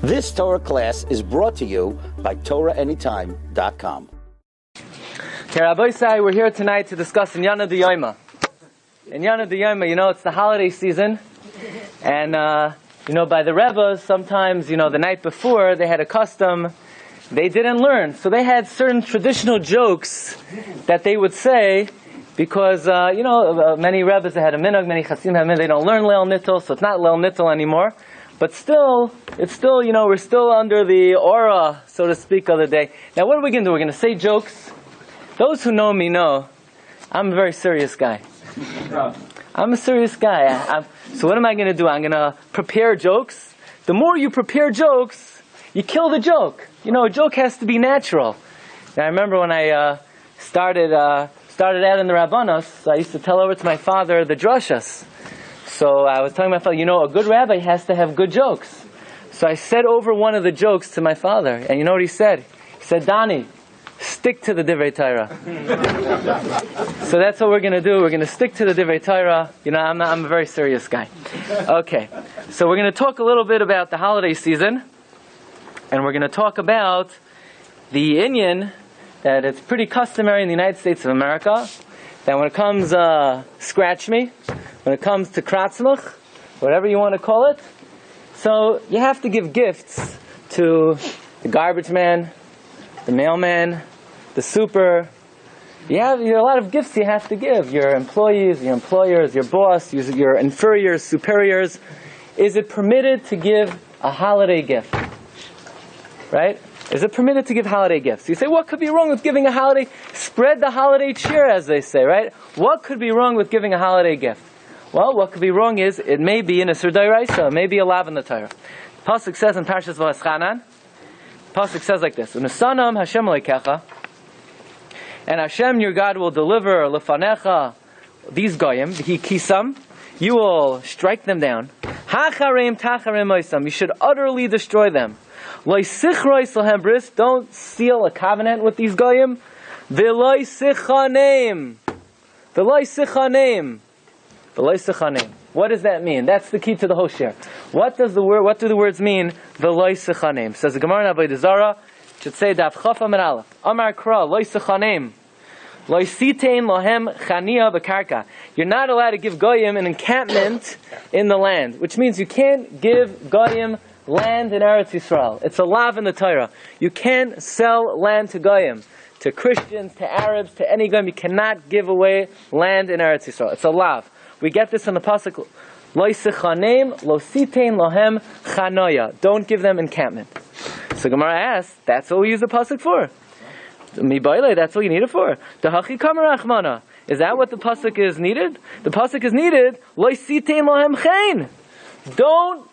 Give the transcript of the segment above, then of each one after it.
This Torah class is brought to you by TorahAnytime.com. Okay, Rabbi Sai, we're here tonight to discuss Inyana D'Yoma. Inyana D'Yoma, it's the holiday season, and by the Rebbe, sometimes, the night before, they had a custom, they didn't learn. So they had certain traditional jokes that they would say, because, many Rebbes, they had a minhag, many Chassidim had a minhag, they don't learn Leil Nittel, so it's not Leil Nittel anymore. But still, we're still under the aura, so to speak, of the day. Now, what are we going to do? We're going to say jokes. Those who know me know I'm a very serious guy. I'm a serious guy. So what am I going to do? I'm going to prepare jokes. The more you prepare jokes, you kill the joke. A joke has to be natural. Now, I remember when I started out in the Rabbanos, I used to tell over to my father the drushas. So I was telling my father, a good rabbi has to have good jokes. So I said over one of the jokes to my father, and you know what he said? He said, Donnie, stick to the Divrei Torah. So that's what we're going to do. We're going to stick to the Divrei Torah. I'm a very serious guy. Okay, so we're going to talk a little bit about the holiday season, and we're going to talk about the inyan, that it's pretty customary in the United States of America, that when it comes scratch me, when it comes to kratzmach, whatever you want to call it, so you have to give gifts to the garbage man, the mailman, the super. You have a lot of gifts you have to give. Your employees, your employers, your boss, your inferiors, superiors. Is it permitted to give a holiday gift? Right? Is it permitted to give holiday gifts? You say, what could be wrong with giving a holiday? Spread the holiday cheer, as they say, right? What could be wrong with giving a holiday gift? Well, what could be wrong is, it may be in a Sur D'Oraisa, it may be a lav in the Torah. Pasuk says in Parshas V'aschanan, Pasuk says like this: Unesanam Hashem leikecha, and Hashem your God will deliver lefanecha these goyim, v'hi kisam, you will strike them down. Hacharim tacharim oisam, you should utterly destroy them. Lo sichrois lahem bris, don't seal a covenant with these goyim. V'lo sichaneim, v'lo sichaneim. What does that mean? That's the key to the whole share. What do the words mean? V'lo sichaneim. Says the Gemara in Avodah Zarah, should say Daf Chaf Amud Aleph. Amar Kra lo sichaneim, lo sitein lohem chania b'karka. You're not allowed to give goyim an encampment in the land, which means you can't give goyim land in Eretz Yisrael. It's a lav in the Torah. You can't sell land to goyim, to Christians, to Arabs, to any goyim. You cannot give away land in Eretz Yisrael. It's a lav. We get this in the pasuk, lo sichaneim, lo sitein lohem chanoya. Don't give them encampment. So Gemara asks, that's what we use the pasuk for. Mibayle, that's what you need it for. Dahachi kamar achmana. Is that what the pasuk is needed? The pasuk is needed, lo sitein lohem chen. Don't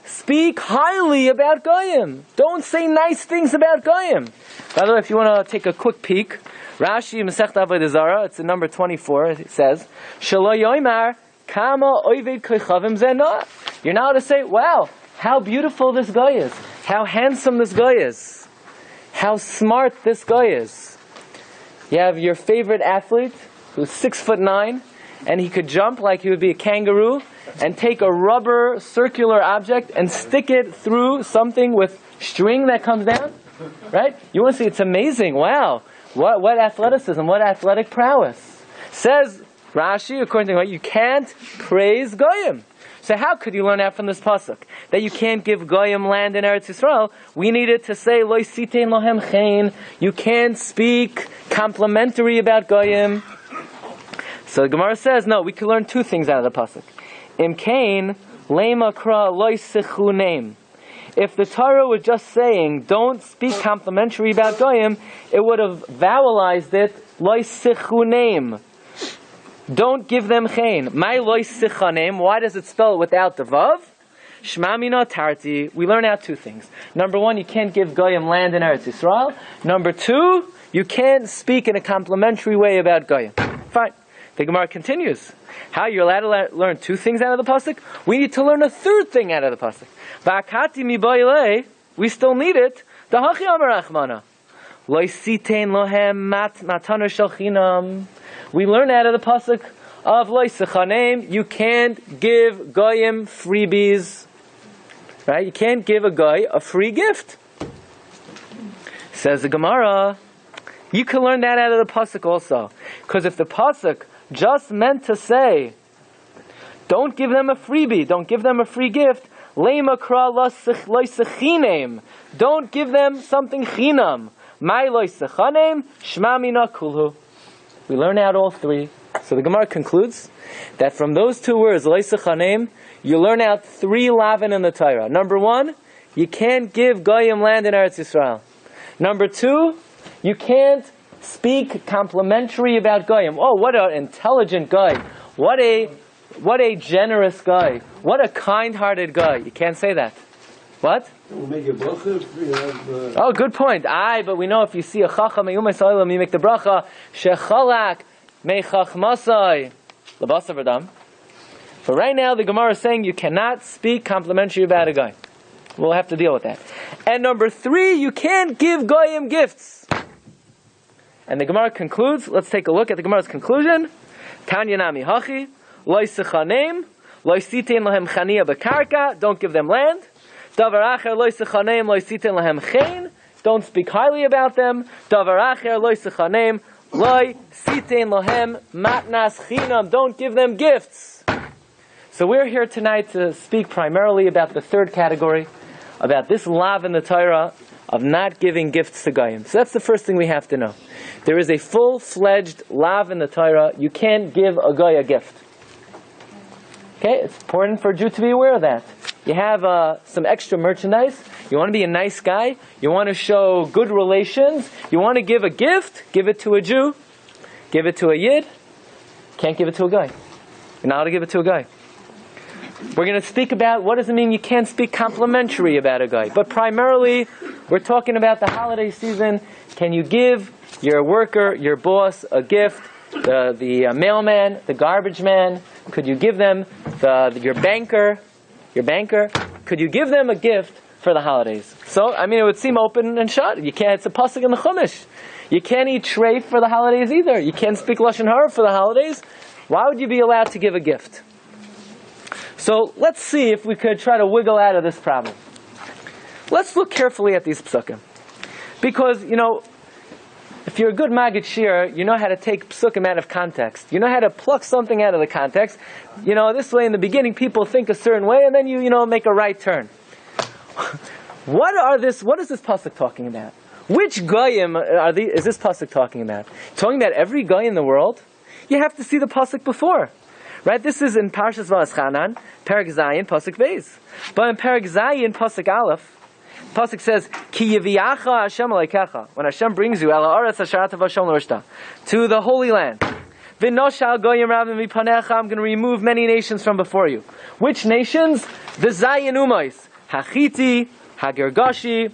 speak highly about goyim. Don't say nice things about goyim. By the way, if you want to take a quick peek, Rashi Masechet Avodah Zarah, it's in number 24. It says, "Shelo yoimar kama oived koichavim zeh." You're now to say, "Wow, how beautiful this guy is! How handsome this guy is! How smart this guy is!" You have your favorite athlete who's 6'9", and he could jump like he would be a kangaroo, and take a rubber circular object and stick it through something with string that comes down. Right? You want to see? It's amazing. Wow. What athleticism, what athletic prowess. Says Rashi, according to what, you can't praise goyim. So how could you learn that from this pasuk? That you can't give goyim land in Eretz Yisrael. We needed to say, lo sitein lohem chen. You can't speak complimentary about goyim. So the Gemara says, no, we can learn two things out of the pasuk. Im kain, lema kra lo sichuneim. If the Torah was just saying, don't speak complimentary about goyim, it would have vowelized it, loy sichuneim. Don't give them chen. My loy sichaneim, why does it spell it without the vav? Shma mina tarti. We learn out two things. Number one, you can't give goyim land in Eretz Yisrael. Number two, you can't speak in a complimentary way about goyim. Fine. The Gemara continues. How you're allowed to learn two things out of the pasuk? We need to learn a third thing out of the pasuk. Va'akati mi ba'ilei, we still need it. Dahachi amar achmana. Lo sitein lohem matana shel chinam. We learn out of the pasuk of lo sichaneim, you can't give goyim freebies. Right? You can't give a guy a free gift. Says the Gemara, you can learn that out of the pasuk also. Because if the pasuk just meant to say, don't give them a freebie, don't give them a free gift, lema kra loisechinem, don't give them something chinam. Mai loisechanem, shma mina kulhu. We learn out all three. So the Gemara concludes that from those two words, loisechanem, you learn out three lavin in the Torah. Number one, you can't give goyim land in Eretz Yisrael. Number two, you can't speak complimentary about goyim. Oh, what an intelligent guy. What a generous guy. What a kind-hearted guy. You can't say that. What? We'll make a bracha if we have... Oh, good point. But we know if you see a chacham, you make the bracha, shechalak mechachmasai l'basav adam. But right now, the Gemara is saying you cannot speak complimentary about a guy. We'll have to deal with that. And number three, you can't give goyim gifts. And the Gemara concludes, let's take a look at the Gemara's conclusion. Tanya nami hachi, loy sechanem, loy sitein lahem chaniya bekarka, don't give them land. Davar acher loy sechanem, loy sitein lahem chen, don't speak highly about them. Davar acher loy sechanem, loy sitein lahem matnas chinam, don't give them gifts. So we're here tonight to speak primarily about the third category, about this lav in the Torah of not giving gifts to goyim. So that's the first thing we have to know. There is a full-fledged lav in the Torah. You can't give a guy a gift. Okay, it's important for a Jew to be aware of that. You have some extra merchandise. You want to be a nice guy. You want to show good relations. You want to give a gift. Give it to a Jew. Give it to a Yid. Can't give it to a guy. You're not allowed to give it to a guy. We're going to speak about what does it mean you can't speak complimentary about a guy. But primarily, we're talking about the holiday season. Can you give your worker, your boss, a gift? The mailman, the garbage man? Could you give them your banker? Could you give them a gift for the holidays? So, it would seem open and shut. You can't. It's a pasuk in the Chumash. You can't eat treif for the holidays either. You can't speak lashon hara for the holidays. Why would you be allowed to give a gift? So let's see if we could try to wiggle out of this problem. Let's look carefully at these psukim. Because, if you're a good Maggid Shiur, you know how to take psukim out of context. You know how to pluck something out of the context. This way in the beginning people think a certain way and then you make a right turn. What is this pasuk talking about? Which goyim is this pasuk talking about? Talking about every guy in the world? You have to see the pasuk before. Right? This is in Parsha V'aschanan, Perek Zayin, Pasuk Beis. But in Perek Zayin, Pasuk Aleph, Pasuk says, Ki yiviyacha Hashem aleikecha. When Hashem brings you, Ala Aretz Asher Atav Hashem l'Rishta, to the Holy Land. V'noshal goyim rabim mipanecha, I'm going to remove many nations from before you. Which nations? The Zayin Umais. Hachiti, Hagirgashi,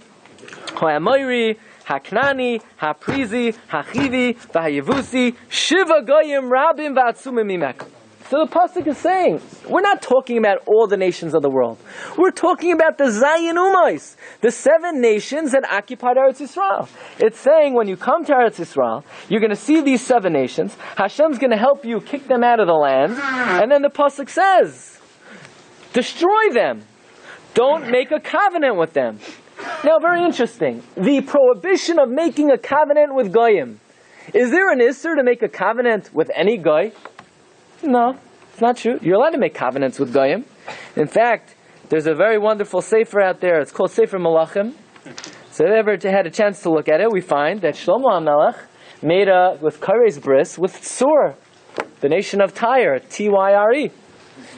Ha'amoiri, Haknani, Haprizi, Hachivi, V'hayevusi, Shiva goyim rabim v'atzumim mimek. So the pasuk is saying, we're not talking about all the nations of the world. We're talking about the Zayin Umais, the 7 nations that occupied Eretz Yisrael. It's saying when you come to Eretz Yisrael, you're going to see these 7 nations. Hashem's going to help you kick them out of the land. And then the pasuk says, destroy them. Don't make a covenant with them. Now, very interesting. The prohibition of making a covenant with Goyim. Is there an Isser to make a covenant with any Goy? No, it's not true. You're allowed to make covenants with Goyim. In fact, there's a very wonderful sefer out there. It's called Sefer Malachim. So if you ever had a chance to look at it, we find that Shlomo HaMelech made with Kares Bris with Tzur, the nation of Tyre, Tyre.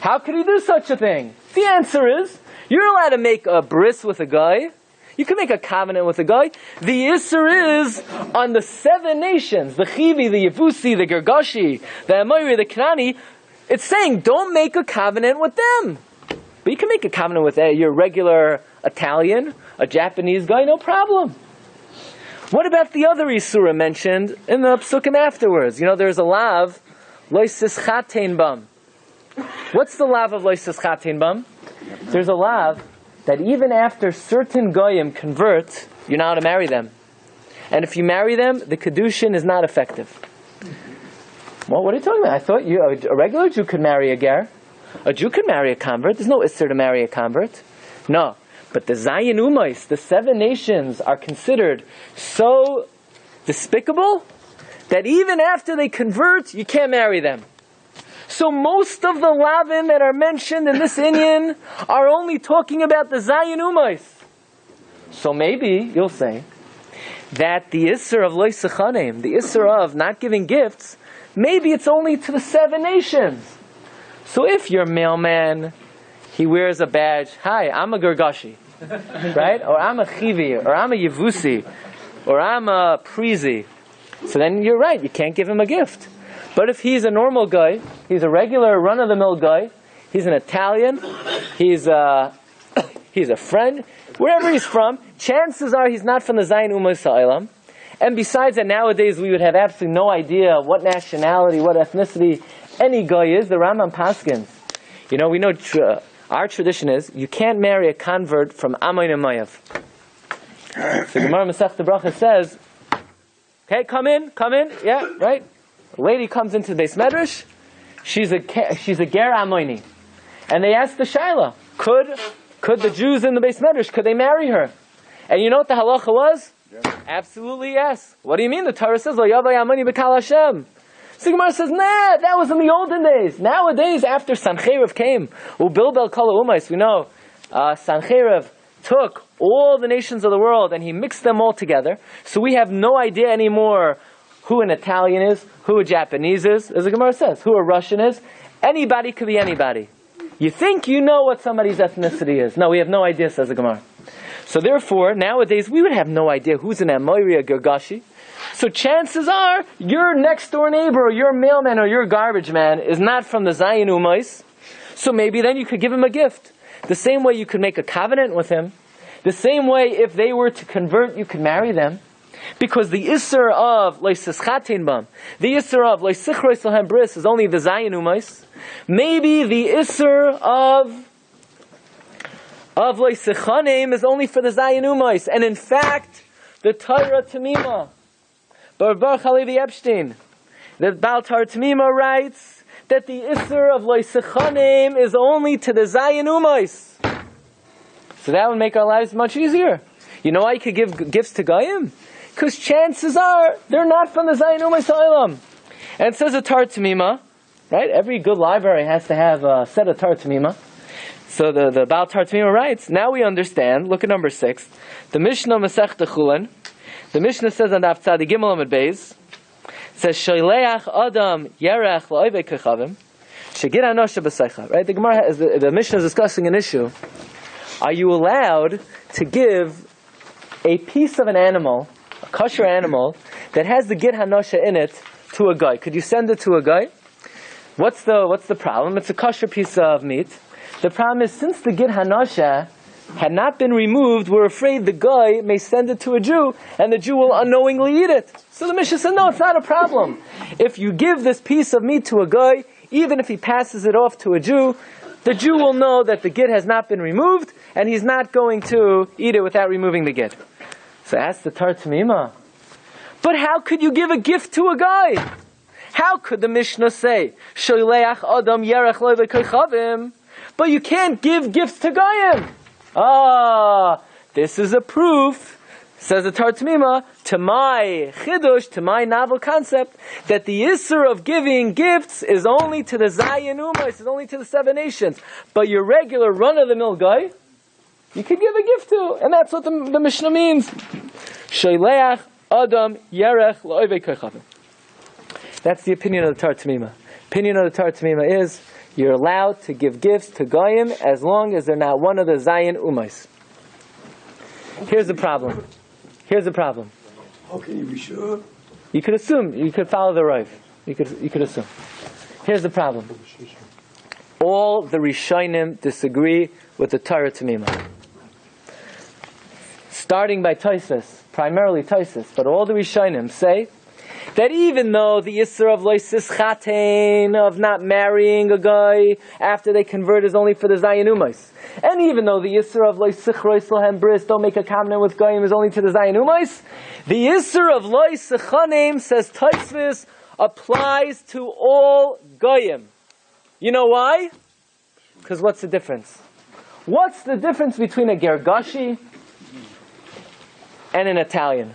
How could he do such a thing? The answer is, you're allowed to make a bris with a guy. You can make a covenant with a guy. The Isser is on the 7 nations, the Chivi, the Yevusi, the Girgashi, the Amoiri, the Knani. It's saying, don't make a covenant with them. But you can make a covenant with your regular Italian, a Japanese guy, no problem. What about the other Isura mentioned in the Psukim afterwards? There's a lav, Loisis Chatein Bam. What's the lav of Loisis Chatein Bam? There's a lav that even after certain goyim convert, you're not allowed to marry them. And if you marry them, the kedushin is not effective. Well, what are you talking about? I thought a regular Jew could marry a ger. A Jew could marry a convert. There's no isser to marry a convert. No. But the Zayin Umais, the 7 nations, are considered so despicable that even after they convert, you can't marry them. So most of the lavin that are mentioned in this inyan are only talking about the Zayin Umais. So maybe you'll say that the Isser of Lois Sechanim, the Isser of not giving gifts, maybe it's only to the 7 nations. So if your mailman, he wears a badge, hi, I'm a Gergashi, right? Or I'm a Chivi, or I'm a Yevusi, or I'm a Prizi. So then you're right, you can't give him a gift. But if he's a normal guy, he's a regular run-of-the-mill guy, he's an Italian, he's a friend, wherever he's from, chances are he's not from the Zayin Umas Ha'olam. And besides that, nowadays we would have absolutely no idea what nationality, what ethnicity any guy is. The Rambam Paskins. You know, we know our tradition is you can't marry a convert from Amoin and Mayav. So Gemara Masechta Bracha says, okay, come in, yeah, right? A lady comes into the Beis Medrash, she's a Ger Amoini. And they ask the Shaila, could the Jews in the Beis Medrash, could they marry her? And you know what the halacha was? Yeah. Absolutely yes. What do you mean? The Torah says, Lo Yavai Amoni B'Kal Hashem. So Gemara says, nah, that was in the olden days. Nowadays, after Sancheiriv came, Ubilbel Kala Umais, we know, Sancheiriv took all the nations of the world and he mixed them all together. So we have no idea anymore who an Italian is, who a Japanese is, as the Gemara says, who a Russian is. Anybody could be anybody. You think you know what somebody's ethnicity is. No, we have no idea, says the Gemara. So therefore, nowadays, we would have no idea who's an Amoiri or Gergashi. So chances are, your next door neighbor, or your mailman, or your garbage man is not from the Zayin Umais. So maybe then you could give him a gift. The same way you could make a covenant with him. The same way if they were to convert, you could marry them. Because the Isser of Leisischatin Bam, the Isser of Leisichrois Lahem Bris is only the Zayin Umais. Maybe the Isser of Leisichanim is only for the Zayin Umais. And in fact, the Torah Tamima, Baruch Halevi Epstein, the Baal Torah Tamima writes that the Isser of Leisichanim is only to the Zayin Umais. So that would make our lives much easier. You know why you could give gifts to Goyim? Because chances are, they're not from the Zayin Umais Ha'olam. And it says a Torah Tamima, right? Every good library has to have a set of Torah Tamima. So the Baal Torah Tamima writes, now we understand, look at number 6, the Mishnah Masechta Chulin, the Mishnah says on Daf Tzadi Gimel Amud Beis, says, Shoileach Adam Yerech La'ovei Kechavim, Shegir Anosha B'Seicha, right? The Mishnah is discussing an issue. Are you allowed to give a piece of an animal, a kosher animal, that has the Gid Hanosha in it, to a guy? Could you send it to a guy? What's the problem? It's a kosher piece of meat. The problem is, since the Gid Hanosha had not been removed, we're afraid the guy may send it to a Jew, and the Jew will unknowingly eat it. So the Mishnah said, no, it's not a problem. If you give this piece of meat to a guy, even if he passes it off to a Jew, the Jew will know that the Gid has not been removed, and he's not going to eat it without removing the Gid. So ask the Torah Tamima, but how could you give a gift to a guy? How could the Mishnah say, Shoileach Adam Yerech La'ovei Kechavim, but you can't give gifts to Goyim? This is a proof, says the Torah Tamima, to my chidush, to my novel concept, that the Isser of giving gifts is only to the Zayin Umais, is only to the 7 nations. But your regular run-of-the-mill guy, you could give a gift to. And that's what the Mishnah means. Shoileach Adam Yerech La'ovei Kechavim. That's the opinion of the Torah Tamima. Opinion of the Torah Tamima is, you're allowed to give gifts to Goyim as long as they're not one of the Zayin Umais. Here's the problem. How can you be sure? You could assume. You could follow the Rav. You could assume. Here's the problem. All the Rishonim disagree with the Torah Tamima. Starting by Tosfos, primarily Tosfos, but all the Rishonim say that even though the Isser of Leisischatein, of not marrying a guy after they convert, is only for the Zayin Umais, and even though the Isser of Leisichrois Lahem Bris, don't make a covenant with Goyim, is only to the Zayin Umais, the Isser of Leisichanim, says Tosfos, applies to all Goyim. You know why? Because what's the difference? What's the difference between a Gergashi and an Italian?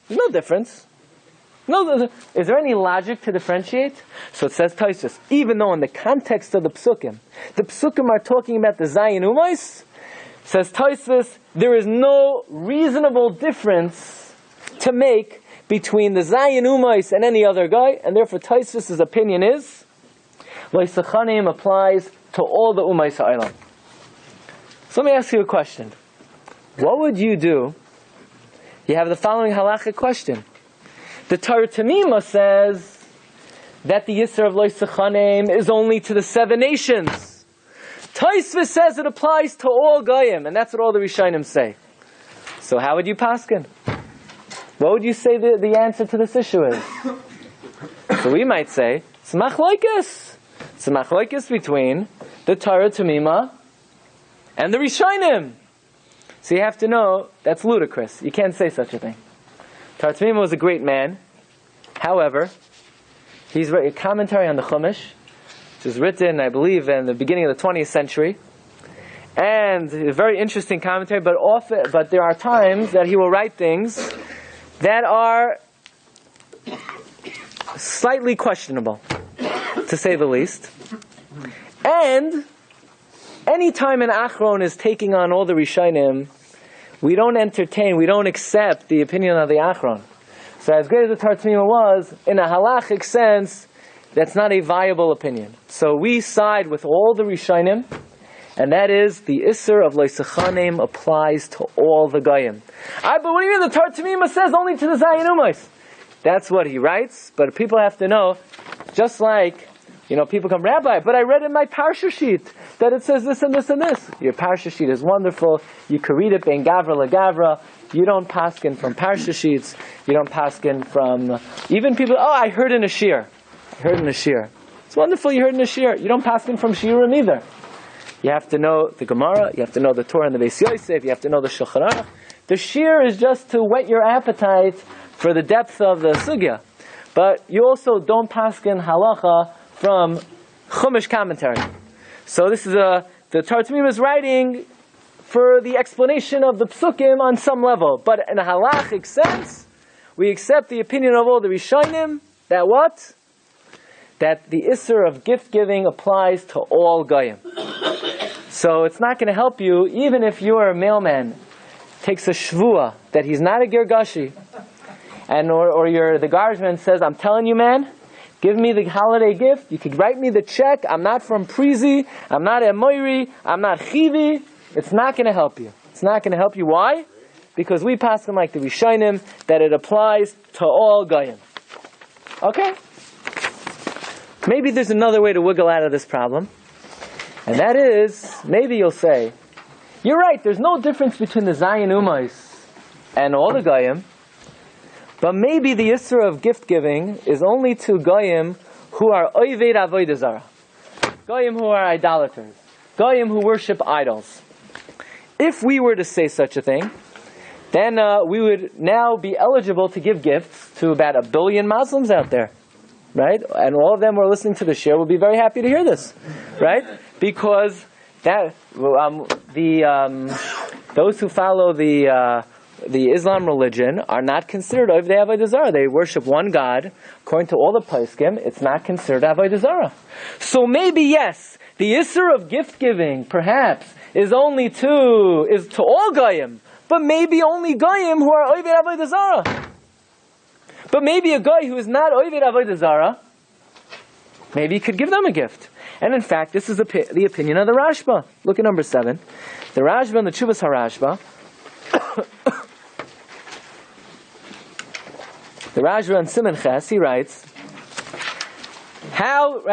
There's no difference. No, is there any logic to differentiate? So it says Tosfos, even though in the context of the psukim are talking about the Zayin Umais, says Tosfos, there is no reasonable difference to make between the Zayin Umais and any other guy, and therefore Tosfos' opinion is, Loisachanim applies to all the Umais Ha'olam. So let me ask you a question. What would you do? You have the following halachic question. The Torah Tamima says that the Yisr of Loisachanim is only to the 7 nations. Tosfos says it applies to all Goyim, and that's what all the Rishonim say. So how would you paskin? What would you say the answer to this issue is? So we might say, it's machlokes. It's a machlokes between the Torah Tamima and the Rishonim. So you have to know, that's ludicrous. You can't say such a thing. Torah Tamima was a great man. However, he's written a commentary on the Chumash, which was written, I believe, in the beginning of the 20th century. And a very interesting commentary, but there are times that he will write things that are slightly questionable, to say the least. And any time an Achron is taking on all the Rishonim, we don't accept the opinion of the Achron. So as great as the Torah Tamima was, in a halachic sense, that's not a viable opinion. So we side with all the Rishonim, and that is the Isser of Loisachanim applies to all the Goyim. But what do you mean the Torah Tamima says only to the Zayin Umais? That's what he writes, but people have to know, just like, people come, Rabbi, but I read in my Parsha sheet that it says this and this and this. Your Parsha sheet is wonderful. You can read it bein Gavra LaGavra. You don't paskin from Parsha sheets. You don't paskin from even people. I heard in a Shiur. It's wonderful. You heard in a Shiur. You don't paskin from Shiurim either. You have to know the Gemara. You have to know the Torah and the Beis Yosef. You have to know the Shulchan Aruch. The Shiur is just to whet your appetite for the depth of the sugya, but you also don't paskin halacha from Chumash commentary. So this is the Torah Tamima is writing for the explanation of the psukim on some level. But in a halachic sense, we accept the opinion of all the Rishonim that what? That the Isser of gift giving applies to all Goyim. So it's not going to help you, even if your mailman takes a shvua that he's not a Gergashi, or the guardsman says, I'm telling you, man, give me the holiday gift. You could write me the check. I'm not from Prizi. I'm not Emoiri. I'm not Chivi. It's not going to help you. It's not going to help you. Why? Because we pass them like the Rishonim that it applies to all Goyim. Okay? Maybe there's another way to wiggle out of this problem. And that is, maybe you'll say, you're right, there's no difference between the Zayin Umais and all the Goyim. But maybe the Yisra of gift giving is only to Goyim who are Oived Avodah Zarah. Goyim who are idolaters. Goyim who worship idols. If we were to say such a thing, then we would now be eligible to give gifts to about 1 billion Muslims out there. Right? And all of them who are listening to the share will be very happy to hear this. Right? Because those who follow the Islam religion are not considered Ovdei Avodah Zarah. They worship one God. According to all the poskim, it's not considered Avodah Zarah. So maybe, yes, the Isser of gift giving, perhaps, is to all Goyim, but maybe only Goyim who are Ovdei Avodah Zarah. But maybe a guy who is not Ovdei Avodah Zarah, maybe you could give them a gift. And in fact, this is the opinion of the Rashba. Look at number 7. The Rashba and the Chuvas HaRashba. The Rashba and Siman Ches, he writes,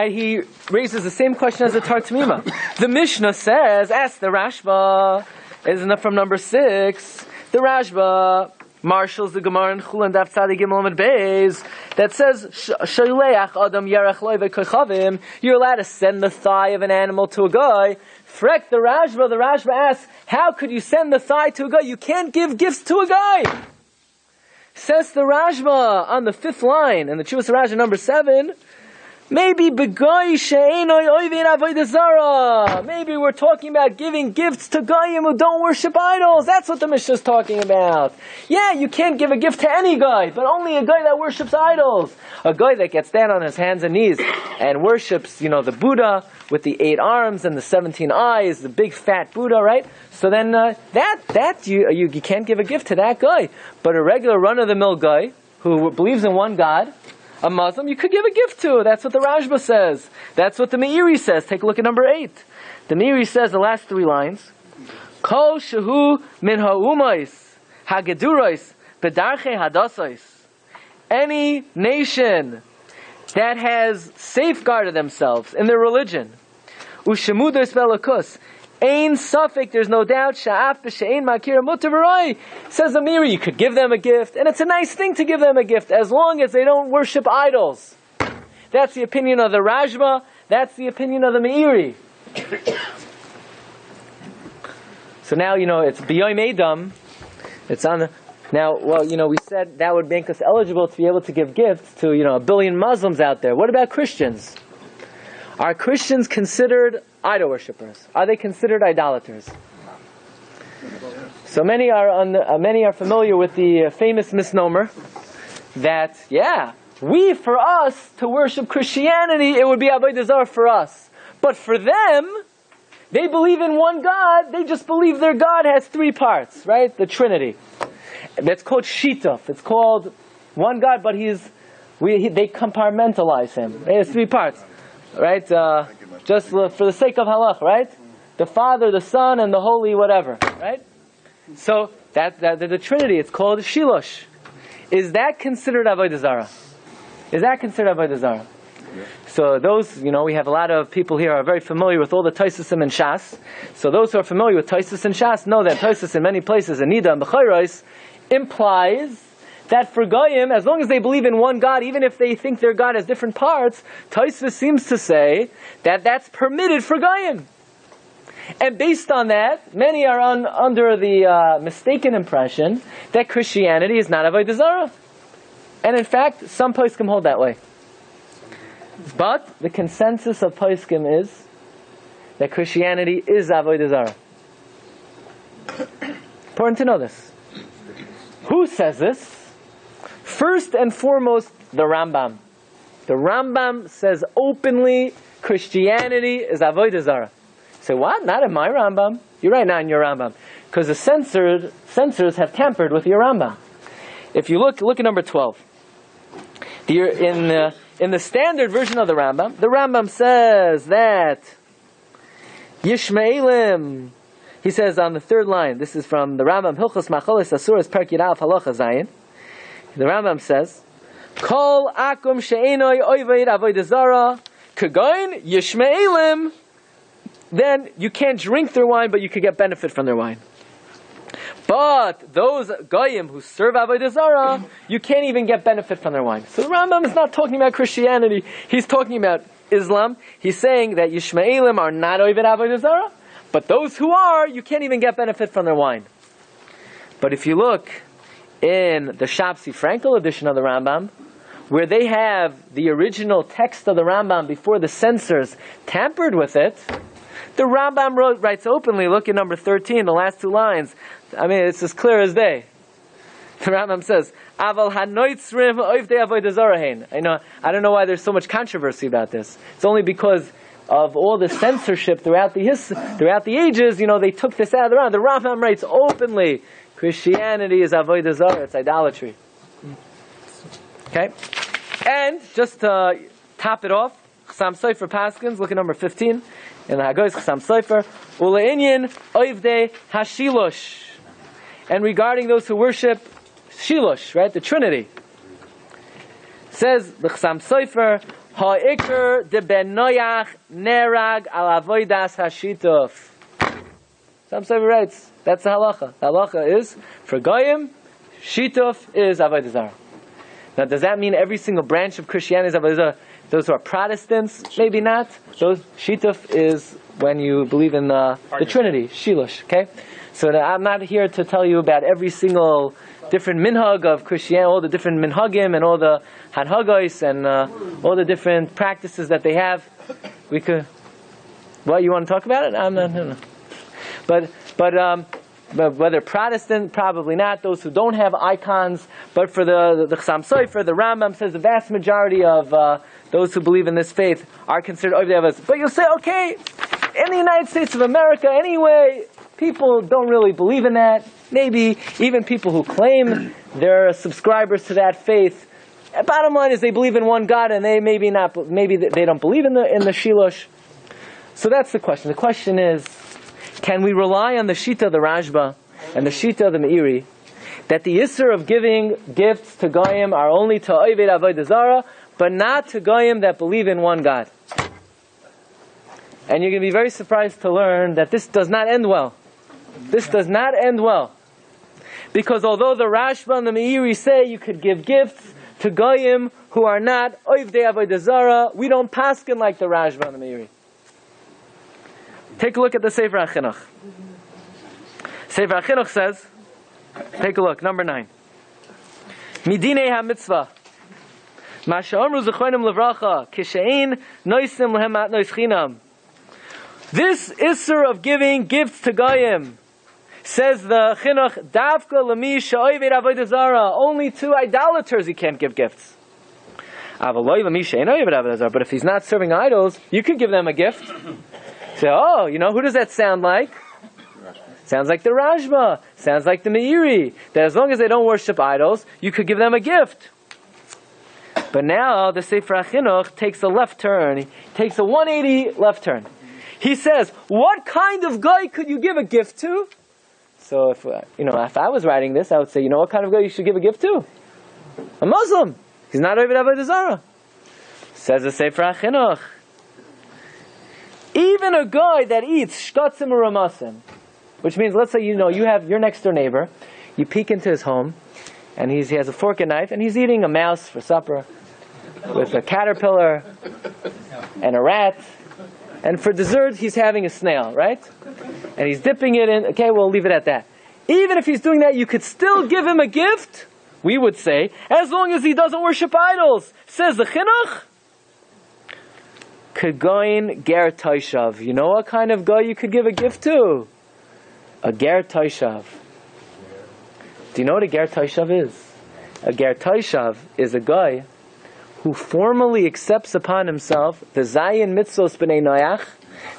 he raises the same question as the Torah Tamima. The Mishnah says, ask the Rashba, isn't it from number 6? The Rashba marshals the Gemara in Chulin Daf Tzadi Gimel Amud Beis that says, Sholeach Adam Yarech Loi V'Koichavim, you're allowed to send the thigh of an animal to a guy. Frek the Rashba asks, how could you send the thigh to a guy? You can't give gifts to a guy. Says the Rashba on the 5th line, in the Chuvas Rashba number 7, Maybe begoy she'enoi oivin avodah zara. Maybe we're talking about giving gifts to goyim who don't worship idols. That's what the Mishnah is talking about. Yeah, you can't give a gift to any guy, but only a guy that worships idols. A guy that gets down on his hands and knees and worships, the Buddha with the 8 arms and the 17 eyes, the big fat Buddha, right? So then you can't give a gift to that guy. But a regular run-of-the-mill guy who believes in one God, a Muslim, you could give a gift to. That's what the Rashba says. That's what the Meiri says. Take a look at number 8. The Meiri says the last 3 lines. Kol shehu min ha'umais hagedurais bedarche hadasais. Any nation that has safeguarded themselves in their religion, ushemudos belakus, ain safek, there's no doubt, sha'af b'she'ein makir mutar v'roi, says the Meiri, you could give them a gift, and it's a nice thing to give them a gift, as long as they don't worship idols. That's the opinion of the Rashba, that's the opinion of the Meiri. So now, it's B'yoim Edom, it's on the, now, we said that would make us eligible to be able to give gifts to, 1 billion Muslims out there. What about Christians? Are Christians considered idol worshippers? Are they considered idolaters? So many are familiar with the famous misnomer that, for us to worship Christianity, it would be avodah zarah for us. But for them, they believe in one God. They just believe their God has 3 parts, right? The Trinity. That's called shituf. It's called one God, but they compartmentalize him. He has 3 parts, right? Just for the sake of halach, right? The Father, the Son, and the Holy whatever, right? So that the Trinity. It's called shilosh. Is that considered avodah zarah? Is that considered avodah zarah? So those, we have a lot of people here who are very familiar with all the Tosasim and Shas. So those who are familiar with Tosasim and Shas know that Tosasim in many places, in Nida and B'chayros, implies that for Goyim, as long as they believe in one God, even if they think their God has different parts, Tosfos seems to say that that's permitted for Goyim. And based on that, many are under the mistaken impression that Christianity is not avodah zarah. And in fact, some poskim hold that way. But the consensus of poskim is that Christianity is avodah zarah. Important to know this. Who says this? First and foremost, the Rambam. The Rambam says openly Christianity is avodah zarah. Say, what? Not in my Rambam. You're right, not in your Rambam. Because the censors have tampered with your Rambam. If you look at number 12. In the standard version of the Rambam says that Yishmaelim, he says on the 3rd line, this is from the Rambam, Hilchos Macholis Asuras Perek Yud Aleph Halacha Zayin. The Rambam says, Kol akum she'enoi oived avodah zarah kagoin Yishmaelim. Then you can't drink their wine, but you could get benefit from their wine. But those goyim who serve avodah zarah, you can't even get benefit from their wine. So the Rambam is not talking about Christianity. He's talking about Islam. He's saying that Yishmaelim are not oived avodah zarah, but those who are, you can't even get benefit from their wine. But if you look in the Shapsi Frankel edition of the Rambam, where they have the original text of the Rambam before the censors tampered with it, the Rambam writes openly, look at number 13, the last 2 lines. I mean, it's as clear as day. The Rambam says, Aval hanoitzrim oivdei avodah zarah hein. I don't know why there's so much controversy about this. It's only because of all the censorship throughout the ages, they took this out of the Rambam. The Rambam writes openly, Christianity is avodah zarah, it's idolatry. Okay? And just to top it off, Chasam Sofer Paskins, look at number 15. In the Hagoy's Chasam Sofer, Ule'inyan oivdei hashilosh. And regarding those who worship Shilosh, right, the Trinity, says the Chasam Sofer, Ha'ikr de ben Noach nerag al avodas hashituf. Chasam Sofer writes, that's the halacha. The halacha is, for Goyim, shituf is avodah zarah. Now, does that mean every single branch of Christianity is avodah zarah? Those who are Protestants, maybe not. Those shituf is when you believe in the Trinity, Shilosh. Okay, So I'm not here to tell you about every single different minhag of Christianity, all the different minhagim and all the hanhagos and all the different practices that they have. We could. What, you want to talk about it? I'm not. No. But whether Protestant, probably not. Those who don't have icons, but for the Chassam Sofer, the Rambam says the vast majority of those who believe in this faith are considered Ovdei Avos. But you'll say, okay, in the United States of America, anyway, people don't really believe in that. Maybe even people who claim they're subscribers to that faith. Bottom line is they believe in one God, and they maybe they don't believe in the Shilosh. So that's the question. The question is, can we rely on the Shita of the Rashba and the Shita of the Meiri that the Isser of giving gifts to Goyim are only to Oved Avodah Zarah, but not to Goyim that believe in one God? And you're going to be very surprised to learn that this does not end well. This does not end well. Because although the Rashba and the Meiri say you could give gifts to Goyim who are not Ovdei Avodah Zarah, we don't paskin like the Rashba and the Meiri. Take a look at the Sefer HaChinuch. Sefer HaChinuch says, take a look, number 9. Midinei HaMitzvah. Ma she'omru zechonim levracha, kishein noisim lehem matnos chinam. This Isser of giving gifts to Goyim, says the Chinuch, Davka lemi she'oved avodah zarah, only to idolaters you can't give gifts. Avaloi lemi she'ein oved avodah zarah, but if he's not serving idols, you could give them a gift. Say, oh, who does that sound like? Sounds like the Rashba. Sounds like the Meiri. That as long as they don't worship idols, you could give them a gift. But now the Sefer HaChinuch takes a left turn. He takes a 180 left turn. He says, what kind of guy could you give a gift to? So if I was writing this, I would say, what kind of guy you should give a gift to? A Muslim. He's not Oved Avodah Zarah. Says the Sefer HaChinuch. Even a guy that eats shkatzim or ramasim, which means, let's say you have your next door neighbor, you peek into his home, and he has a fork and knife, and he's eating a mouse for supper, with a caterpillar, and a rat, and for dessert he's having a snail, right? And he's dipping it in, okay, we'll leave it at that. Even if he's doing that, you could still give him a gift, we would say, as long as he doesn't worship idols. Says the Chinuch, Kegoin ger toishav. You know what kind of guy you could give a gift to? A ger toishav. Do you know what a ger toishav is? A ger toishav is a guy who formally accepts upon himself the zayin mitzvos b'nei noach,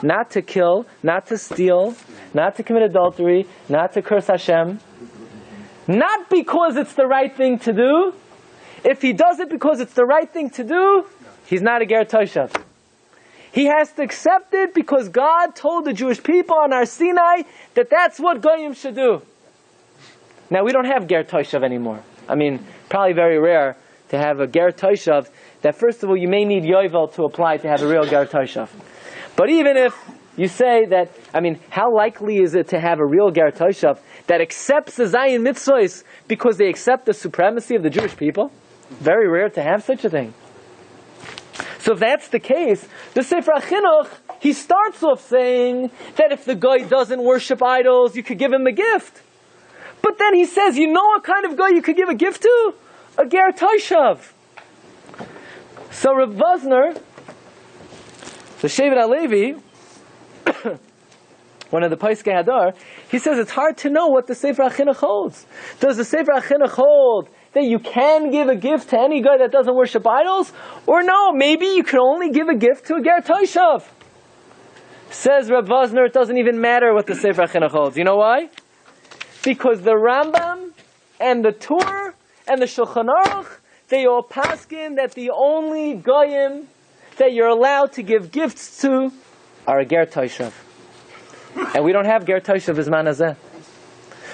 not to kill, not to steal, not to commit adultery, not to curse Hashem, not because it's the right thing to do. If he does it because it's the right thing to do, he's not a ger toishav. He has to accept it because God told the Jewish people on our Sinai that that's what Goyim should do. Now, we don't have Ger Toshav anymore. I mean, probably very rare to have a Ger Toshav that, first of all, you may need Yovel to apply to have a real Ger Toshav. But even if you say that, how likely is it to have a real Ger Toshav that accepts the Zayin Mitzvahs because they accept the supremacy of the Jewish people? Very rare to have such a thing. So if that's the case, the Sefer HaChinuch, he starts off saying that if the guy doesn't worship idols, you could give him a gift. But then he says, you know what kind of guy you could give a gift to? A Ger Toshav. So Rav Vosner, the Shevet HaLevi, one of the Paiskai Hadar, he says it's hard to know what the Sefer HaChinuch holds. Does the Sefer HaChinuch hold that you can give a gift to any guy that doesn't worship idols? Or no, maybe you can only give a gift to a Ger Toshav. Says Rav Vosner, it doesn't even matter what the Sefer HaChinuch holds. You know why? Because the Rambam and the Torah and the Shulchan Aruch, they all paskin that the only goyim that you're allowed to give gifts to are a Ger Toshav. And we don't have Ger Toshav Bizman Hazeh.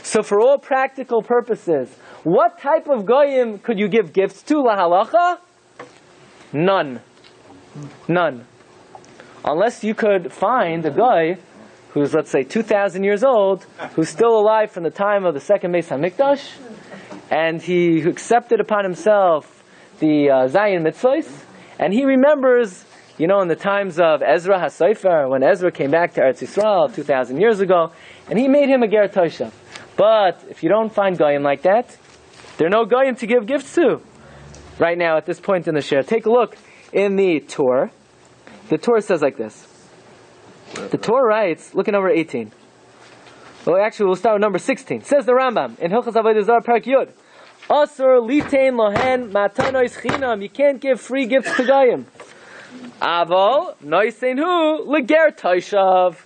So for all practical purposes, what type of goyim could you give gifts to, la halacha? None. Unless you could find a guy who's, let's say, 2,000 years old, who's still alive from the time of the second Beis HaMikdash, and he accepted upon himself the Zayin Mitzvahs, and he remembers in the times of Ezra HaSofer, when Ezra came back to Eretz Yisrael 2,000 years ago, and he made him a ger toshav. But if you don't find goyim like that, there are no goyim to give gifts to. Right now, at this point in the share, take a look in the Torah. The Torah says like this. The Torah writes, look at number 18. Well, actually, we'll start with number 16. Says the Rambam in Hilchos Avodah Zarah Parak Yud. Asur litein lohen matanois chinam. You can't give free gifts to goyim. Avol noisein hu leger toshav.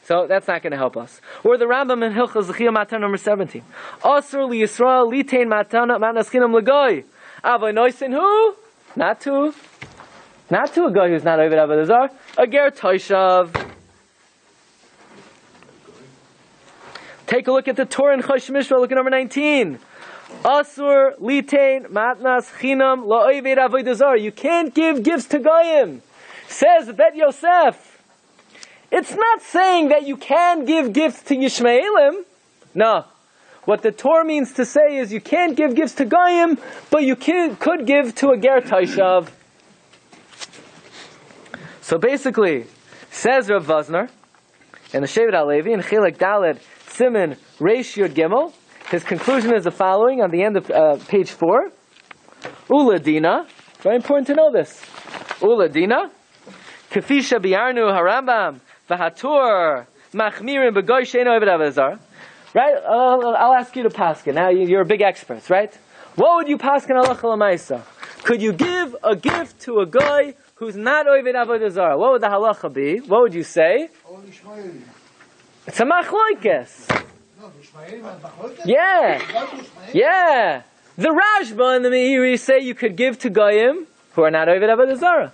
So that's not going to help us. Or the Rambam in Hilchos Zechiyah Matan number 17. Asur li Yisrael litein matnas chinam legoy. Avol noisein hu, not to a guy who's not Oved Avodah Zarah, a ger toshav. Take a look at the Torah in Chosh Mishra, look at number 19. Asur litein matnas chinam la'oved avodah zarah. You can't give gifts to goyim. Says Bet Yosef. It's not saying that you can give gifts to Yishmaelim. No. What the Torah means to say is you can't give gifts to goyim, but you could give to a ger toshav. So basically, says Rav Vosner in the Shevet HaLevi in Chilek Daled Siman Reish Yud Gimel, his conclusion is the following on the end of page 4. Uladina, very important to know this. Uladina, Kafisha Biarnu Harambam Vahatur Machmirim Begoy Sheino Oved Avodah Zarah. Right? I'll ask you to paskin. Now you're a big expert, right? What would you paskin halacha l'maisa? Could you give a gift to a guy who's not Oved Avodah Zarah? What would the halacha be? What would you say? It's a machlokes. Yeah. The Rashba and the Meiri say you could give to goyim who are not Oved Avodah Zarah.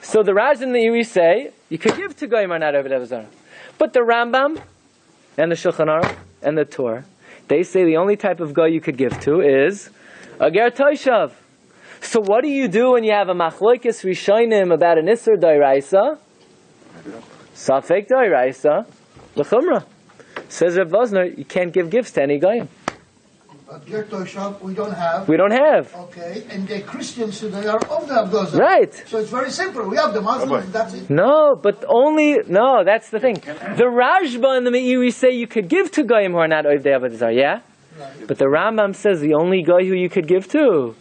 So the Rashba and the Meiri say you could give to goyim who are not Oved Avodah Zarah. But the Rambam and the Shulchan Aruch and the Torah, they say the only type of goy you could give to is a ger toshav. So what do you do when you have a machlokes rishonim about an isur d'oraisa? Safek d'oraisa. L'chumra. Says Rav Vosner, you can't give gifts to any goyim. But ger toshav we don't have. We don't have. Okay, and the Christians, so they are of the Avdozah. Right. So it's very simple. We have the Muslims, that's it. No, that's the thing. The Rashba and the Meiri say you could give to goyim who are not Ovdei Avodah Zarah, yeah? Right. But the Rambam says the only guy who you could give to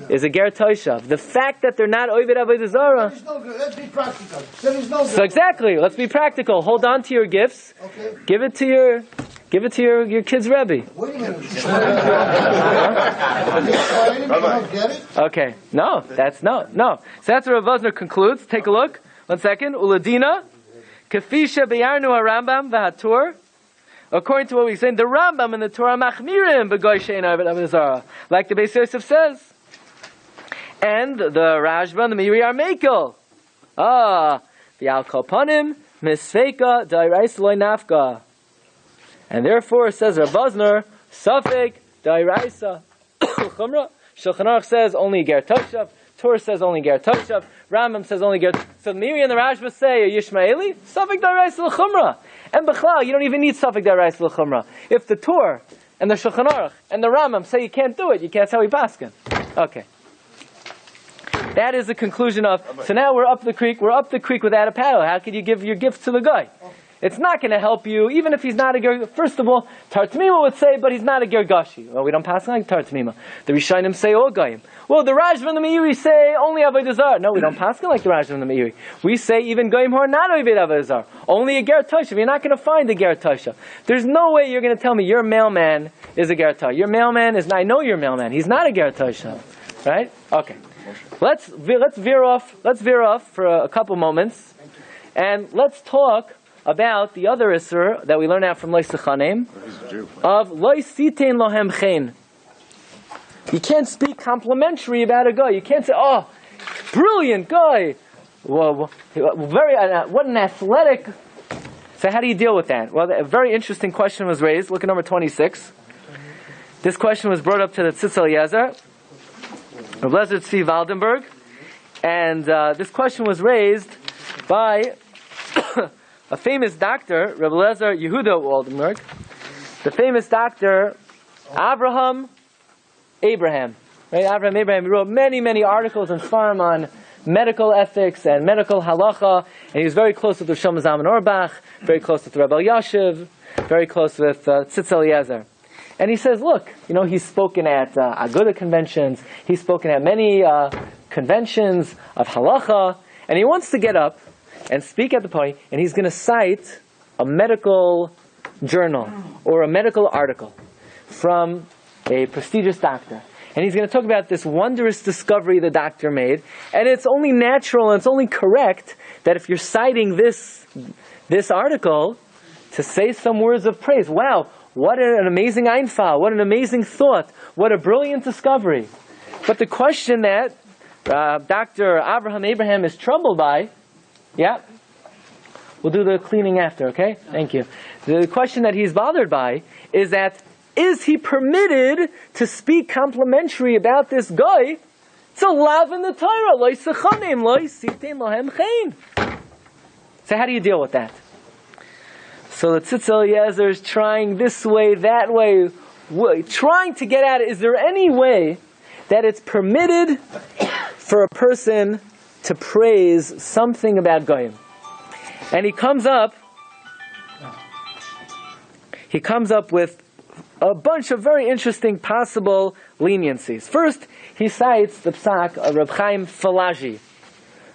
is a ger toshav. The fact that they're not Oved Avodah Zarah. Let's be practical. There is no. So exactly, let's be practical. Hold on to your gifts. Okay. Give it to your kid's Rabbi. Wait a minute. Get it? Okay, no. So that's what Rav Vosner concludes. Take a look. 1 second. Uladina, kafisha beyarnu harambam v'hatur. According to what we say, the Rambam and the Torah machmirim b'goy she'ein Oved Avodah Zarah, like the Beis Yosef says. And the Rashba and the Meiri are mekel. V'al kol panim misfeika d'oraisa lo nafka. And therefore, says Rav Vosner, safek d'oraisa. Chumra. Shulchan Aruch says only ger toshav. Torah says only ger toshav. Rambam says only ger. So the Meiri and the Rashba say a Yishmaeli safek d'oraisa l'chumra. And b'chlal, you don't even need safek d'oraisa l'chumra. If the Torah and the Shulchan Aruch and the Rambam say you can't do it, you can't tell we paskin. Okay. That is the conclusion of. So now we're up the creek. We're up the creek without a paddle. How could you give your gift to the guy? It's not going to help you, even if he's not a ger. First of all, Tartamima would say, but he's not a gergashi. Well, we don't pass like Tartamima. The Rishonim say all goyim. Well, the Rashba and the Meiri say only Avodah Zarah. No, we don't pass like the Rashba and the Meiri. We say even goyim who are not Oved Avodah Zarah. Only a ger toshav. You're not going to find a ger toshav. There's no way you're going to tell me your mailman is a ger toshav. Your mailman is. I know your mailman. He's not a ger toshav, right? Okay. Let's veer off for a couple moments, and let's talk about the other isur that we learn out from Lo Sechanim of Lo Sitein Lohem Chen. You can't speak complimentary about a guy. You can't say, "Oh, brilliant guy, well, what an athletic." So how do you deal with that? Well, a very interesting question was raised. Look at number 26. This question was brought up to the Tzitz Eliezer, Rabbi Lezer Tzvi Waldenberg, and this question was raised by a famous doctor, Rabbi Lezer Yehuda Waldenberg, the famous doctor Abraham. Right? Abraham, he wrote many articles and farm on medical ethics and medical halacha, and he was very close with the Shlomo Zalman Auerbach, very close with Rabbi Yashiv, very close with Tzitz Eliezer. And he says, look, he's spoken at Aguda conventions, he's spoken at many conventions of halacha, and he wants to get up and speak at the podium, and he's going to cite a medical journal or a medical article from a prestigious doctor. And he's going to talk about this wondrous discovery the doctor made, and it's only natural and it's only correct that if you're citing this article, to say some words of praise. Wow, what an amazing Einfall, what an amazing thought, what a brilliant discovery. But the question that Dr. Abraham is troubled by, we'll do the cleaning after, okay? Thank you. The question that he's bothered by is that, is he permitted to speak complimentary about this guy? It's a lav in the Torah. So how do you deal with that? So the Tzitz Eliezer is trying this way, that way, trying to get at it. Is there any way that it's permitted for a person to praise something about Goyim? And he comes up with a bunch of very interesting possible leniencies. First, he cites the psak of Reb Chaim Falaji.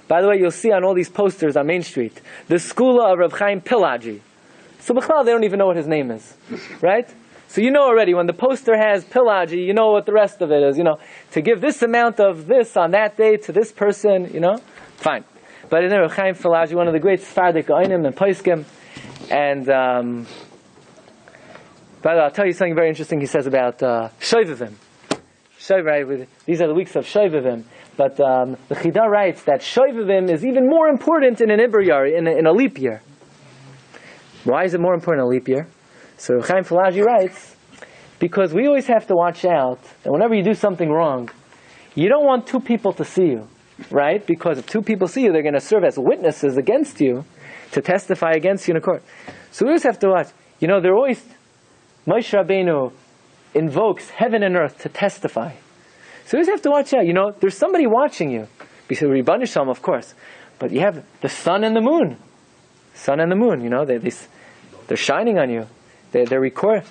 By the way, you'll see on all these posters on Main Street, the skula of Reb Chaim Pilaji. So b'chlal, they don't even know what his name is, right? So you know already, when the poster has Pilaji, you know what the rest of it is, to give this amount of this on that day to this person, fine. But in Reb Chaim Pilaji, one of the great Sephardic Oinim and Poskim, and by the way, I'll tell you something very interesting he says about Shovevim. These are the weeks of Shovevim. But the Chida writes that Shovevim is even more important in an Iber in a leap year. Why is it more important in a leap year? So Chaim Falaji writes, because we always have to watch out that whenever you do something wrong, you don't want two people to see you, right? Because if two people see you, they're going to serve as witnesses against you to testify against you in a court. So we always have to watch. They're always... Moshe Rabbeinu invokes heaven and earth to testify. So you just have to watch out. There's somebody watching you. Because Ribbon Shalom, of course. But you have the sun and the moon. Sun and the moon, they're shining on you. They're recording.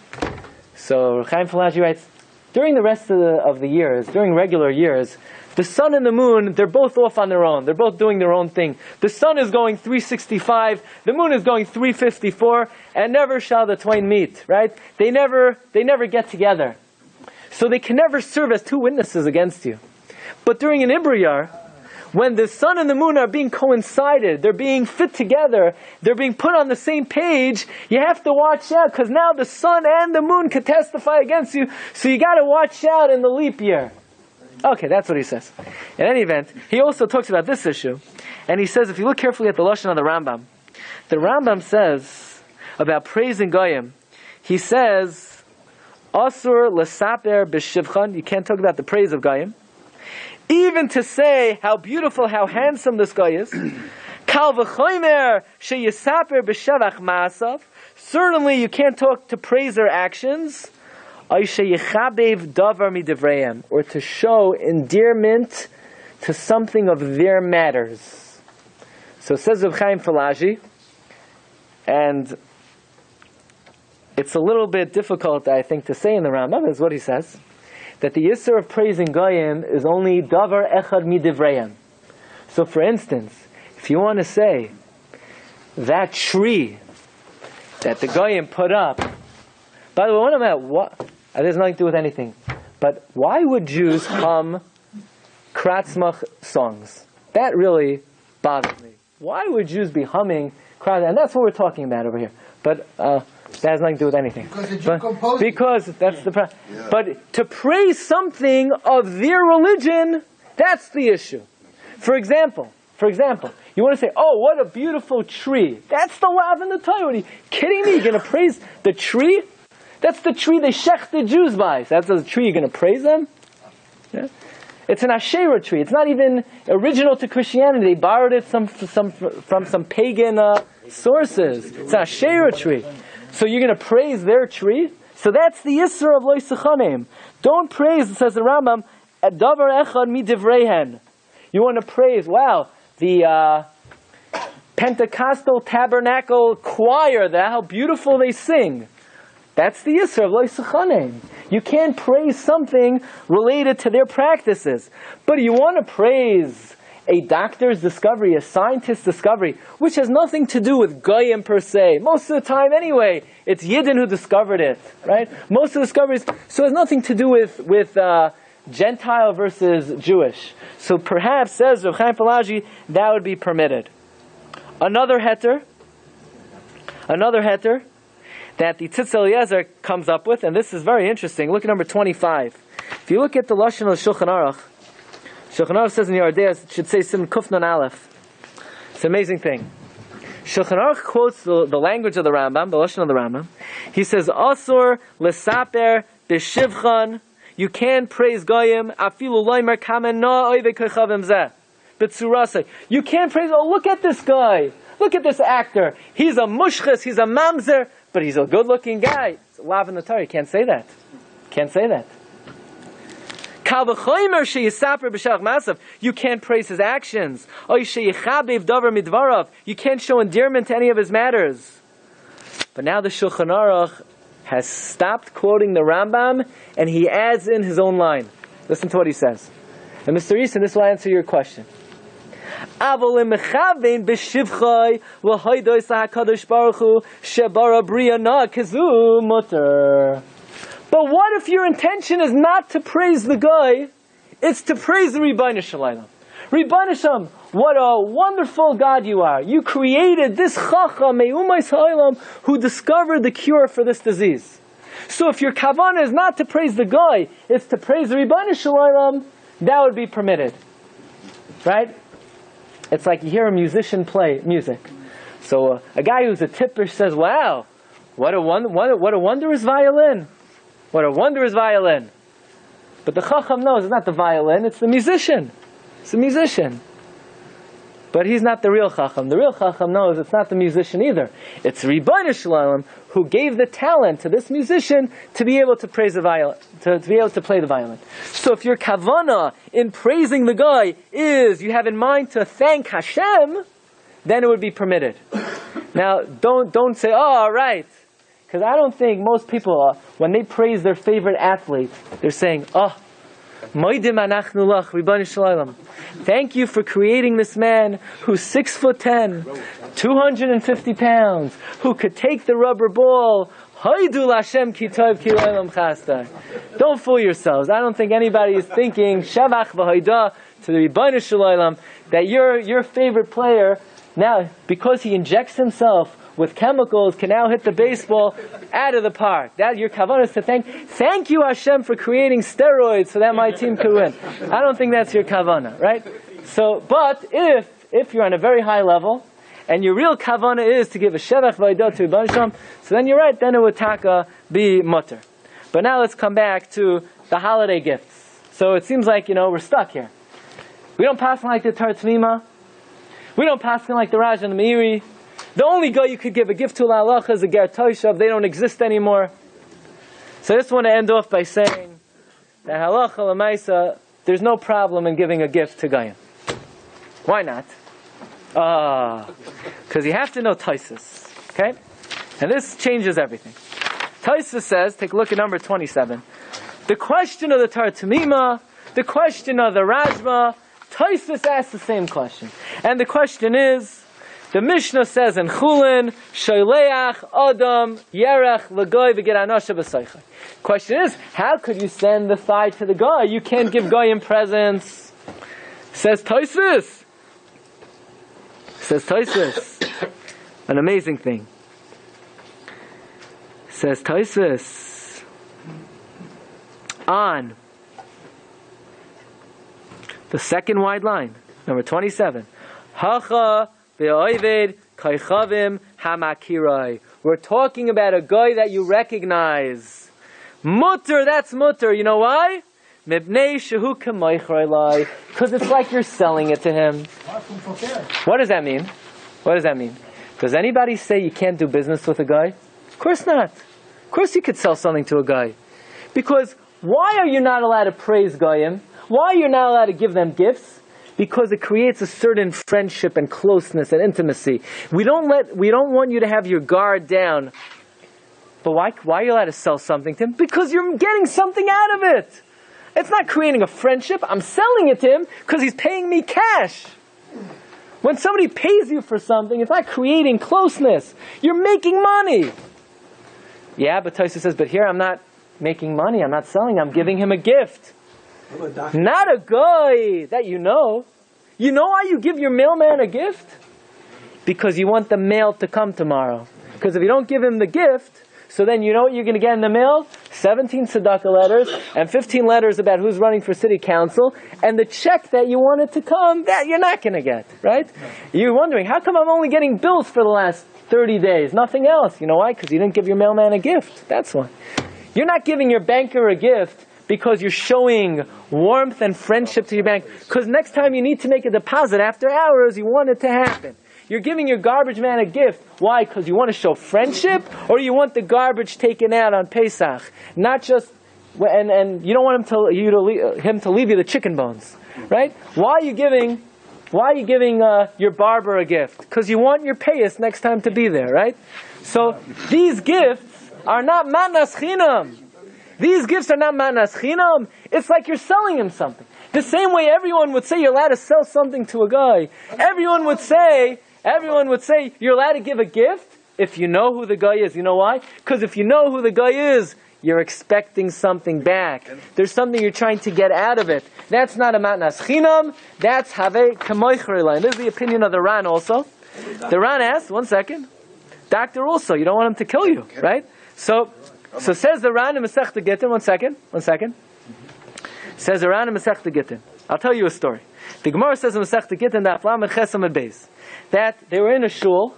So Chaim Falaji writes, during the rest of the years, during regular years, the sun and the moon, they're both off on their own. They're both doing their own thing. The sun is going 365, the moon is going 354, and never shall the twain meet, right? They never get together. So they can never serve as two witnesses against you. But during an Ibriyar, when the sun and the moon are being coincided, they're being fit together, they're being put on the same page, you have to watch out, because now the sun and the moon can testify against you, so you got to watch out in the leap year. Okay, that's what he says. In any event, he also talks about this issue, and he says, if you look carefully at the Lashon of the Rambam says about praising Goyim, he says, Asur l'saper b'shivchan, you can't talk about the praise of Goyim, even to say how beautiful, how handsome this guy is. Kal v'chomer sheyisaper b'shavach ma'asav, certainly you can't talk to praise their actions. Or to show endearment to something of their matters. So it says Reb Chaim Falaji, and it's a little bit difficult, I think, to say in the Rambam, is what he says, that the Yisur of praising Goyim is only davar echad midivreim. So for instance, if you want to say that tree that the Goyim put up, by the way, what about what? It has nothing to do with anything. But why would Jews hum Kratzmach songs? That really bothers me. Why would Jews be humming Kratzmach? And that's what we're talking about over here. But that has nothing to do with anything. Because that's the problem. Yeah. But to praise something of their religion, that's the issue. For example, you want to say, oh, what a beautiful tree. That's the lav in the Torah. Are you kidding me? You're going to praise the tree? That's the tree they shech the Jews by. So that's the tree you're going to praise them? Yeah? It's an Asherah tree. It's not even original to Christianity. They borrowed it from some pagan sources. It's an Asherah tree. So you're going to praise their tree? So that's the Yisur of Lo Yisachanim. Don't praise, it says the Rambam, Davar Echad Midivrehen. You want to praise, wow, the Pentecostal Tabernacle Choir, how beautiful they sing. That's the Yisra of Lo Yisachanem. You can't praise something related to their practices. But you want to praise a doctor's discovery, a scientist's discovery, which has nothing to do with Goyim per se. Most of the time anyway, it's Yidden who discovered it, right? Most of the discoveries, so it has nothing to do with Gentile versus Jewish. So perhaps, says Rav Chaim Palaji, that would be permitted. Another heter that the Tzitz Eliezer comes up with, and this is very interesting. Look at number 25. If you look at the Lashon of Shulchan Aruch says in the Yardei, it should say Sim Kufnan Aleph. It's an amazing thing. Shulchan Aruch quotes the language of the Rambam, the Lashon of the Rambam. He says, Asur lesaper b'shivchan. You can praise Goyim. Afilu loimer kamen na oive kechavim zeh. B'tzurasei. You can't praise, oh, look at this guy. Look at this actor. He's a mushchis, he's a mamzer, but he's a good-looking guy. It's lav in the Torah. You can't say that. Can't say that. You can't praise his actions. You can't show endearment to any of his matters. But now the Shulchan Aruch has stopped quoting the Rambam, and he adds in his own line. Listen to what he says. And Mr. Easton, this will answer your question. But what if your intention is not to praise the guy, it's to praise the Ribbono Shel Olam? Ribbono Shel Olam, what a wonderful God you are. You created this Chacham Me'umayis Ha'olam who discovered the cure for this disease. So if your kavanah is not to praise the guy, it's to praise the Ribbono Shel Olam, that would be permitted. Right? It's like you hear a musician play music. So a guy who's a tipper says, wow, what a wondrous violin. What a wondrous violin. But the Chacham knows it's not the violin, it's the musician. It's the musician. But he's not the real Chacham. The real Chacham knows it's not the musician either. It's Ribbono Shel Olam who gave the talent to this musician to be able to praise the violin, to be able to play the violin. So if your kavanah in praising the guy is you have in mind to thank Hashem, then it would be permitted. Now, don't say, oh, all right. Because I don't think most people, when they praise their favorite athlete, they're saying, oh, Moidim anachnu lach, Ribbono Shel Olam. Thank you for creating this man who's 6'10", 250 pounds, who could take the rubber ball. Haidu Lashem ki tov ki l'olam chasdai. Don't fool yourselves. I don't think anybody is thinking Shavach v'Haida to the Ribbono Shel Olam that your favorite player now, because he injects himself with chemicals, can now hit the baseball out of the park. That your kavanah is to thank you Hashem for creating steroids so that my team could win. I don't think that's your kavanah, right? So, but if you're on a very high level and your real kavanah is to give a shevach v'aydah to Ribbono Shel Olam, so then you're right. Then it would be mutter. But now let's come back to the holiday gifts. So it seems like we're stuck here. We don't pass like the Torah T'mima. We don't pass like the Raj and the Meiri. The only guy you could give a gift to la'alacha is a ger toshav. They don't exist anymore. So I just want to end off by saying that halacha l'maisa, there's no problem in giving a gift to Goyim. Why not? Because you have to know Taisus. Okay? And this changes everything. Taisus says, take a look at number 27. The question of the Torah T'mima, the question of the Rajma, Taisus asks the same question. And the question is, the Mishnah says in Chulin, Sholeach Adam Yerech L'Goy V'Ger Anosha B'Soicha. Question is, how could you send the thigh to the guy? You can't give Goyim presents. Says Taisus. An amazing thing. Says Taisus. On the second wide line, number 27. Hacha Ve'oived kaichavim hamakirai. We're talking about a guy that you recognize. Mutter, that's mutter. You know why? Mibnei shehu k'moichrei, because it's like you're selling it to him. What does that mean? What does that mean? Does anybody say you can't do business with a guy? Of course not. Of course you could sell something to a guy. Because why are you not allowed to praise Goyim? Why are you not allowed to give them gifts? Because it creates a certain friendship and closeness and intimacy. We don't want you to have your guard down. But why are you allowed to sell something to him? Because you're getting something out of it. It's not creating a friendship. I'm selling it to him because he's paying me cash. When somebody pays you for something, it's not creating closeness. You're making money. Yeah, but Taisa says, but here I'm not making money. I'm not selling. I'm giving him a gift. Not a guy that you know. You know why you give your mailman a gift? Because you want the mail to come tomorrow. Because if you don't give him the gift, so then you know what you're going to get in the mail? 17 tzedakah letters and 15 letters about who's running for city council, and the check that you wanted to come, that you're not going to get, right? You're wondering, how come I'm only getting bills for the last 30 days? Nothing else. You know why? Because you didn't give your mailman a gift. That's why. You're not giving your banker a gift because you're showing warmth and friendship to your bank. Because next time you need to make a deposit after hours, you want it to happen. You're giving your garbage man a gift. Why? Because you want to show friendship, or you want the garbage taken out on Pesach? Not just, and you don't want him to leave you the chicken bones, right? Why are you giving your barber a gift? Because you want your payas next time to be there, right? So these gifts are not matnas chinam. These gifts are not matnas chinam. It's like you're selling him something. The same way everyone would say you're allowed to sell something to a guy. Everyone would say you're allowed to give a gift if you know who the guy is. You know why? Because if you know who the guy is, you're expecting something back. There's something you're trying to get out of it. That's not a matnas chinam. That's havei kamoichreline. This is the opinion of the Ran also. The Ran asks, one second, doctor also, you don't want him to kill you, right? So says the Ran in Masechta Gittin, one second. Says the Ran in Masechta Gittin. I'll tell you a story. The Gemara says in Masechta Gittin that Aflam and Chesam and Beis, that they were in a shul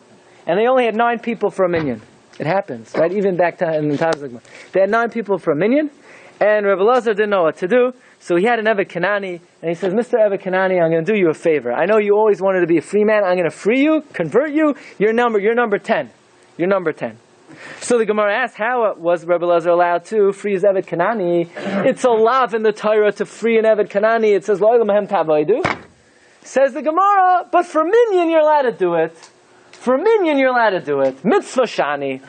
and they only had 9 people for a minyan. It happens, right? Even back in the times of the Gemara. They had 9 people for a minyan, and Rabbi Lazar didn't know what to do, so he had an Evet Kanani, and he says, Mr. Evet Kanani, I'm going to do you a favor. I know you always wanted to be a free man. I'm going to free you, convert you. You're number 10. You're number 10. So the Gemara asks, how was Rabbi Lazar allowed to free his Evet Kanani? It's a lav in the Torah to free an Evet Kanani. It says, Lo ilmahem tavaydu. Says the Gemara, but for minyan you're allowed to do it. For minyan you're allowed to do it. Mitzvah shani.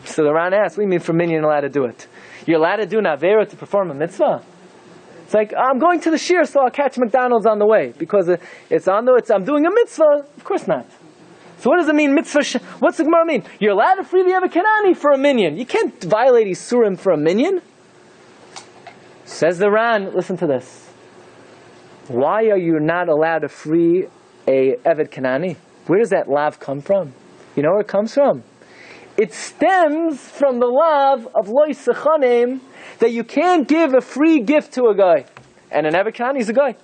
So the Ran asks, what do you mean for minyan you're allowed to do it? You're allowed to do an avera to perform a mitzvah? It's like, I'm going to the Shiur, so I'll catch McDonald's on the way. Because I'm doing a mitzvah. Of course not. So what does it mean, mitzvah? What's the Gemara mean? You're allowed to free the Evet Kanani for a minyan. You can't violate Isurim for a minyan. Says the Ran, listen to this. Why are you not allowed to free a Evet Kanani? Where does that lav come from? You know where it comes from? It stems from the lav of Lo Yisachanim, that you can't give a free gift to a guy. And an Evet Kanani is a guy.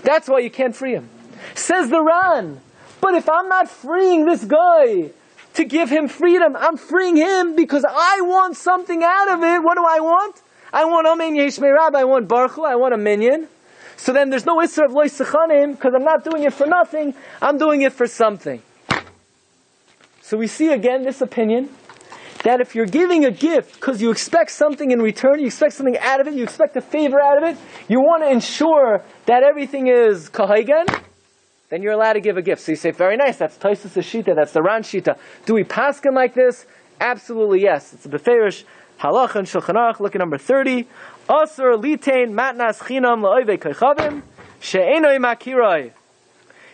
That's why you can't free him. Says the Ran, but if I'm not freeing this guy to give him freedom, I'm freeing him because I want something out of it. What do I want? I want Amen Yeshmei Rabbi, I want Baruch Hu, I want a minyan. So then there's no Isser of Lo Yisachanim, because I'm not doing it for nothing, I'm doing it for something. So we see again this opinion, that if you're giving a gift because you expect something in return, you expect something out of it, you expect a favor out of it, you want to ensure that everything is kahaygan, then you're allowed to give a gift. So you say, very nice, that's Tosfos' Shita, that's the Ran Shita. Do we paskin like this? Absolutely yes. It's a Beferish Halacha and Shulchan Aruch, look at number 30. Asur litain matnas chinam la'oivei koichavim she'enoi makiroi.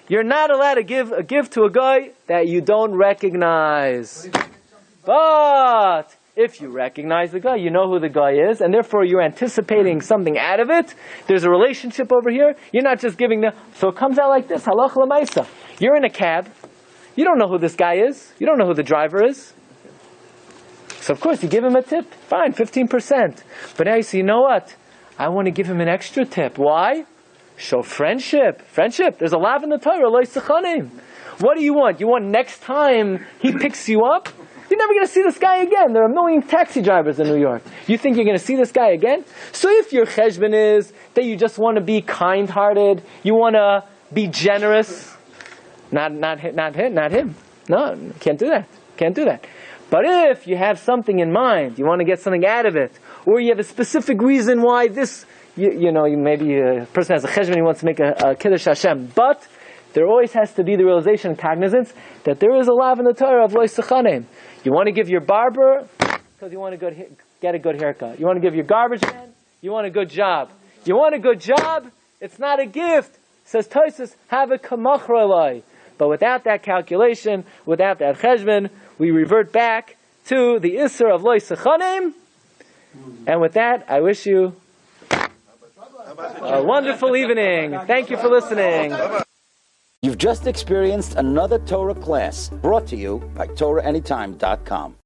You're not allowed to give a gift to a guy that you don't recognize. But if you recognize the guy, you know who the guy is, and therefore you're anticipating something out of it, there's a relationship over here, you're not just giving the... So it comes out like this, halach l'maisa. You're in a cab, you don't know who this guy is, you don't know who the driver is. So of course you give him a tip, fine, 15%. But now you say, you know what? I want to give him an extra tip. Why? Show friendship. Friendship. There's a lav in the Torah, lo yisachanim. What do you want? You want next time he picks you up? You're never going to see this guy again. There are a million taxi drivers in New York. You think you're going to see this guy again? So if your cheshbon is that you just want to be kind-hearted, you want to be generous, not him. No, can't do that. Can't do that. But if you have something in mind, you want to get something out of it, or you have a specific reason why this, maybe a person has a cheshbon, he wants to make a Kiddush Hashem. But there always has to be the realization and cognizance that there is a law in the Torah of lo yisachanem. You want to give your barber because you want to get a good haircut. You want to give your garbage man, you want a good job. You want a good job, it's not a gift. Says Tosfos, have a kamachralai. But without that calculation, without that cheshbon, we revert back to the Isser of lo yisachanem. And with that, I wish you a wonderful evening. Thank you for listening. You've just experienced another Torah class brought to you by TorahAnytime.com.